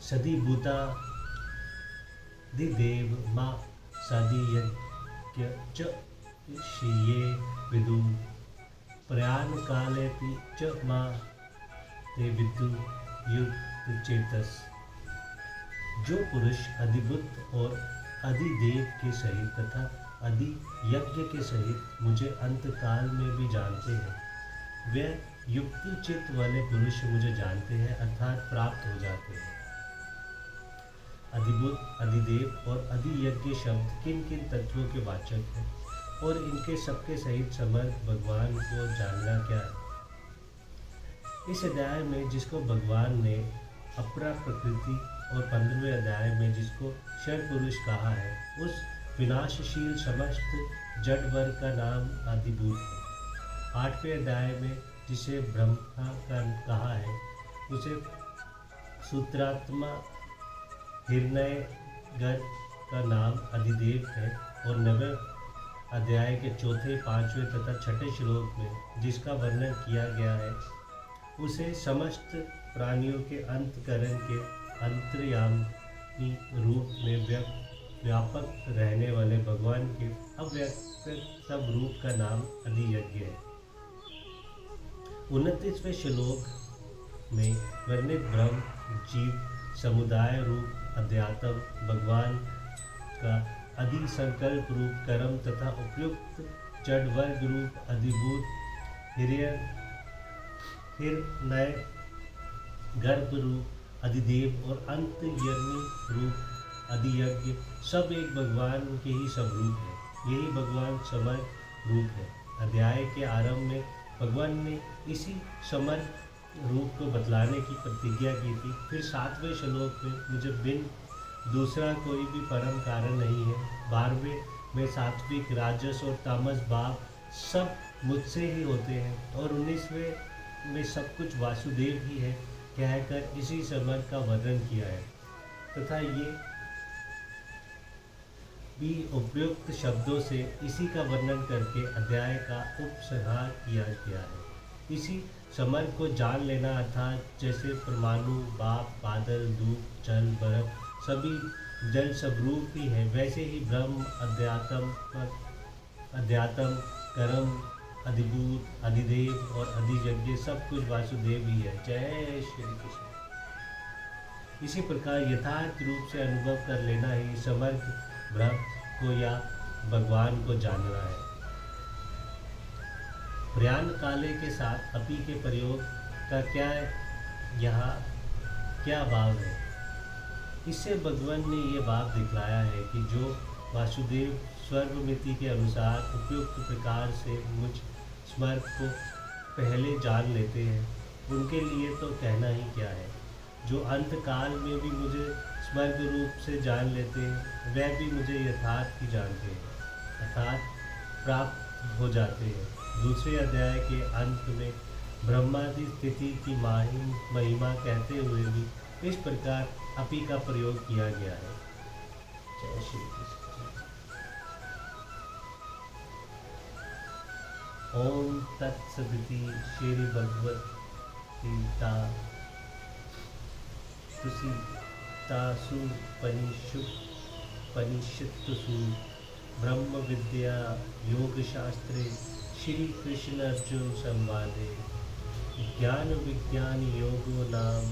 सदी भूता दिदेव माँ सदी यज्ञ च श्रिये विदु प्रयाण काले च माँ ते विदु युक्त चेतस। जो पुरुष अधिबुद्ध और अधिदेव के सहित तथा अधि यज्ञ के सहित मुझे अंत काल में भी जानते हैं, वे युक्ति चित्त वाले पुरुष मुझे जानते हैं अर्थात प्राप्त हो जाते हैं। अधिबुद्ध, अधिदेव और अधियज्ञ शब्द किन किन तत्वों के वाचक हैं और इनके सबके सहित समर्थ भगवान को जानना क्या है? इस अध्याय में जिसको भगवान ने अपरा प्रकृति और 15वें अध्याय में जिसको षड पुरुष कहा है, उस विनाशशील समस्त जड़ वर्ग का नाम अधिभूत है। 8वें अध्याय में जिसे ब्रह्मा का कहा है, उसे सूत्रात्मा हिरण्य गर्भ का नाम अधिदेव है। और 9वें अध्याय के 4थे, 5वें तथा 6ठे श्लोक में जिसका वर्णन किया गया है, उसे समस्त प्राणियों के अंतकरण के अंतर्यामी रूप में व्यापक रहने वाले भगवान के अव्यक्त सब रूप का नाम अधियज्ञ है। 29वें श्लोक में वर्णित ब्रह्म जीव समुदाय रूप अध्यात्म भगवान का अधि संकल्प रूप कर्म तथा उपयुक्त जड़ वर्ग रूप अधिभूत हिरण्य गर्भ रूप अधिदेव और अंतर्यामी रूप अधियज्ञ सब एक भगवान के ही सब रूप है। यही भगवान समर्थ रूप है। अध्याय के आरंभ में भगवान ने इसी समर्थ रूप को बतलाने की प्रतिज्ञा की थी। फिर 7वें श्लोक में मुझे बिन दूसरा कोई भी परम कारण नहीं है। 12वें में सात्विक राजस और तामस भाव सब मुझसे ही होते हैं और 19वें में सब कुछ वासुदेव ही है कहकर इसी समर्थ का वर्णन किया है तथा ये भी उपयुक्त शब्दों से इसी का वर्णन करके अध्याय का उपसंहार किया गया है। इसी समर्थ को जान लेना अर्थात जैसे परमाणु, बाप, बादल, धूप, जल, बर्फ सभी जल सब रूप ही है, वैसे ही ब्रह्म अध्यात्म कर्म अधिभूत अधिदेव और अधियज्ञ सब कुछ वासुदेव ही है। जय श्री कृष्ण। इसी प्रकार यथार्थ रूप से अनुभव कर लेना ही समर्थ ब्रह्म को या भगवान को जानना है। प्रयाण काले के साथ अपि के प्रयोग का यहाँ क्या भाव है? इससे भगवान ने ये भाव दिखलाया है कि जो वासुदेव स्वर्गमिति के अनुसार उपयुक्त प्रकार से मुझ स्मर्थ को पहले जान लेते हैं, उनके लिए तो कहना ही क्या है। जो अंत काल में भी मुझे स्वर्ग रूप से जान लेते हैं, वह भी मुझे यथार्थ ही जानते हैं अर्थात प्राप्त हो जाते हैं। दूसरे अध्याय के अंत में ब्रह्मादि स्थिति की महिमा कहते हुए भी इस प्रकार अपि का प्रयोग किया गया है। जय श्री कृष्ण। ओम तत्सदिति श्री भगवत गीता पनिषत्सु ब्रह्म विद्या योग शास्त्रे श्री कृष्ण अर्जुन संवादे ज्ञान विज्ञान योगो नाम